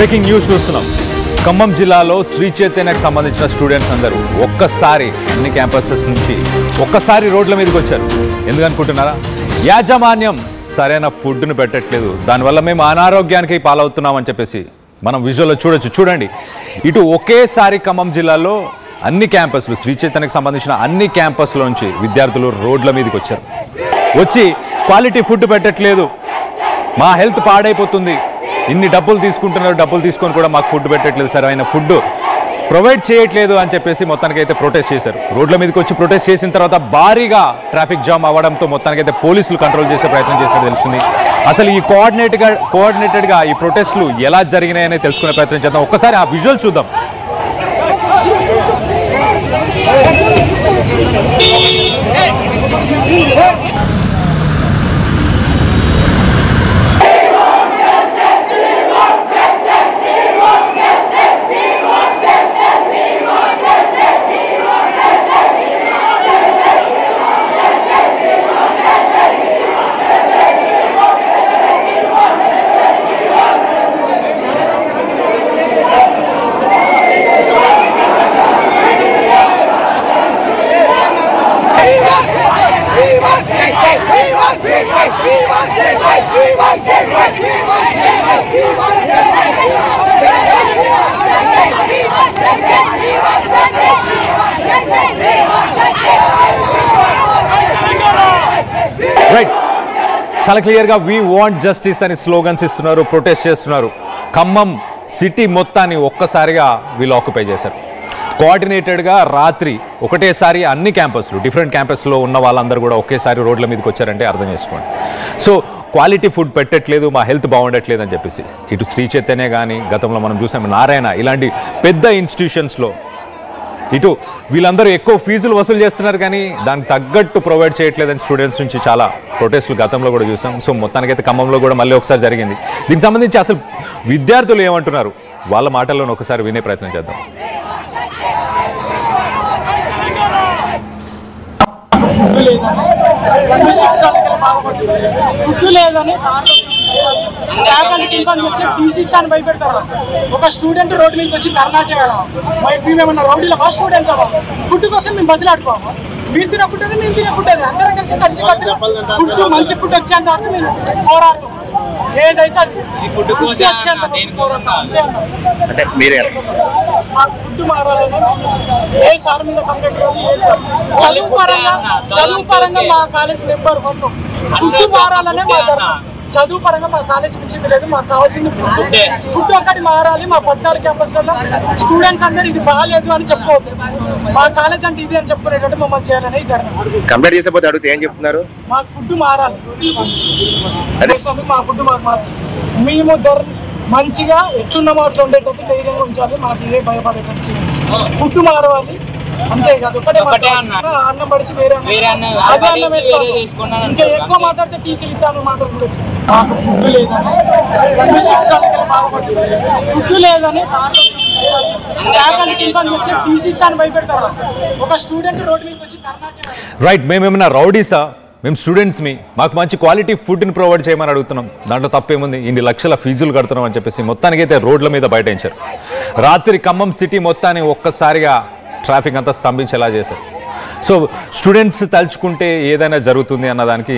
Breaking news చూస్తున్నాం. ఖమ్మం జిల్లాలో శ్రీ చైతన్యకు సంబంధించిన స్టూడెంట్స్ అందరూ ఒక్కసారి అన్ని క్యాంపసెస్ నుంచి ఒక్కసారి రోడ్ల మీదకి వచ్చారు. ఎందుకనుకుంటున్నారా? యాజమాన్యం సరైన ఫుడ్ను పెట్టట్లేదు, దానివల్ల మేము అనారోగ్యానికి పాలవుతున్నామని చెప్పేసి మనం విజువల్లో చూడొచ్చు. చూడండి, ఇటు ఒకేసారి ఖమ్మం జిల్లాలో అన్ని క్యాంపస్లు, శ్రీ చైతన్యకు సంబంధించిన అన్ని క్యాంపస్లోంచి విద్యార్థులు రోడ్ల మీదకి వచ్చారు. వచ్చి క్వాలిటీ ఫుడ్ పెట్టట్లేదు, మా హెల్త్ పాడైపోతుంది, ఇన్ని డబ్బులు తీసుకుంటున్నారు, డబ్బులు తీసుకొని కూడా మాకు ఫుడ్ పెట్టట్లేదు, సరైన ఫుడ్ ప్రొవైడ్ చేయట్లేదు అని చెప్పేసి మొత్తానికైతే ప్రొటెస్ట్ చేశారు. రోడ్ల మీదకి వచ్చి ప్రొటెస్ట్ చేసిన తర్వాత భారీగా ట్రాఫిక్ జామ్ అవ్వడంతో మొత్తానికైతే పోలీసులు కంట్రోల్ చేసే ప్రయత్నం చేసినట్టు తెలుస్తుంది. అసలు ఈ కోఆర్డినేటెడ్గా ఈ ప్రొటెస్టులు ఎలా జరిగినాయని తెలుసుకునే ప్రయత్నం చేద్దాం. ఒక్కసారి ఆ విజువల్ చూద్దాం. రైట్, చాలా క్లియర్గా వీ వాంట్ జస్టిస్ అని స్లోగన్స్ ఇస్తున్నారు, ప్రొటెస్ట్ చేస్తున్నారు. ఖమ్మం సిటీ మొత్తాన్ని ఒక్కసారిగా వీళ్ళు ఆక్యుపై చేశారు. కోఆర్డినేటెడ్గా రాత్రి ఒకటేసారి అన్ని క్యాంపస్లు, డిఫరెంట్ క్యాంపస్లో ఉన్న వాళ్ళందరూ కూడా ఒకేసారి రోడ్ల మీదకి వచ్చారంటే అర్థం చేసుకోండి. సో క్వాలిటీ ఫుడ్ పెట్టట్లేదు, మా హెల్త్ బాగుండట్లేదు అని చెప్పేసి ఇటు శ్రీ చైతన్య కానీ, గతంలో మనం చూసాం నారాయణ, ఇలాంటి పెద్ద ఇన్స్టిట్యూషన్స్లో ఇటు వీళ్ళందరూ ఎక్కువ ఫీజులు వసూలు చేస్తున్నారు కానీ దానికి తగ్గట్టు ప్రొవైడ్ చేయట్లేదని స్టూడెంట్స్ నుంచి చాలా ప్రొటెస్టులు గతంలో కూడా చూసాం. సో మొత్తానికైతే ఖమ్మంలో కూడా మళ్ళీ ఒకసారి జరిగింది. దీనికి సంబంధించి అసలు విద్యార్థులు ఏమంటున్నారు వాళ్ళ మాటల్లో ఒకసారి వినే ప్రయత్నం చేద్దాం. ఫుడ్ లేదని ఫ్యాకల్టీ ఇన్ఫార్మ్ చేస్తే టీసీస్ అని భయపెడతారు. ఒక స్టూడెంట్ రోడ్డు మీదకి వచ్చి ధర్నా చేయడం, మేమేమన్నా రౌడీలో మా స్టూడెంట్ ఫుడ్ కోసం మేము బదిలాడుకోము. మీరు తినే ఫుడ్ అది, మేము తినే ఫుడ్ అది, అందరం కలిసి ఫుడ్ మంచి ఫుడ్ వచ్చేంత వరకు మేము పోరాడుతాం. ఏదైతే అది ఫుడ్ మారాలని ఏ సార్ మీద కంప్లైంట్ చదువు పరంగా మా కాలేజ్ నెంబర్ 1 ఫుడ్ మారాలనే మా చదువు పరంగా మా కాలేజ్ మించింది లేదు. మాకు కావాల్సింది ఫుడ్ ఒక్కటి మారాలి. మా 14 క్యాంపస్లలో స్టూడెంట్స్ అందరూ ఇది బాగాలేదు అని చెప్పుకోవద్దు, మా కాలేజ్ అంటే ఇది అని చెప్పుకునేటట్టు మమ్మల్ని చేయాలని కంప్లైంట్ చేసేపోతే అడిగితే ఏం చెప్తున్నారు? మాకు ఫుడ్ మారాలి, మా ఫుడ్ మాకు మార్చి మేము మంచిగా ఎట్లున్నామో అట్లా ఉండేటట్టు ధైర్యంగా ఉంచాలి. మాకు ఇదే భయపడేటట్టు ఫుడ్ మారవాలి, అంతేకాదు ఒకటే అన్నం పడిచి వేరే అదే అన్నం వేసుకోవాలి. ఇంకా ఎక్కువ మాట్లాడితే టీసీలు ఇద్దామని మాట్లాడుకోవచ్చు. మాకు ఫుడ్ లేదని 2 సంవత్సరాలకి బాధపడుతుంది. ఫుడ్ లేదని ఫ్యాకల్టీ ఇన్ఫార్మ్ చేస్తే టీసీస్ అని భయపెడతారు. ఒక స్టూడెంట్ రోడ్డు మీదకి వచ్చి ధర్నా చేయాలి. రైట్, మేమేమన్నా రౌడీసా? మేము స్టూడెంట్స్ని, మాకు మంచి క్వాలిటీ ఫుడ్ని ప్రొవైడ్ చేయమని అడుగుతున్నాం. దాంట్లో తప్పేముంది? ఇన్ని లక్షల ఫీజులు కడుతున్నాం అని చెప్పేసి మొత్తానికైతే రోడ్ల మీద బయటించారు. రాత్రి ఖమ్మం సిటీ మొత్తాన్ని ఒక్కసారిగా ట్రాఫిక్ అంతా స్తంభించేలా చేశారు. సో స్టూడెంట్స్ తలుచుకుంటే ఏదైనా జరుగుతుంది అన్నదానికి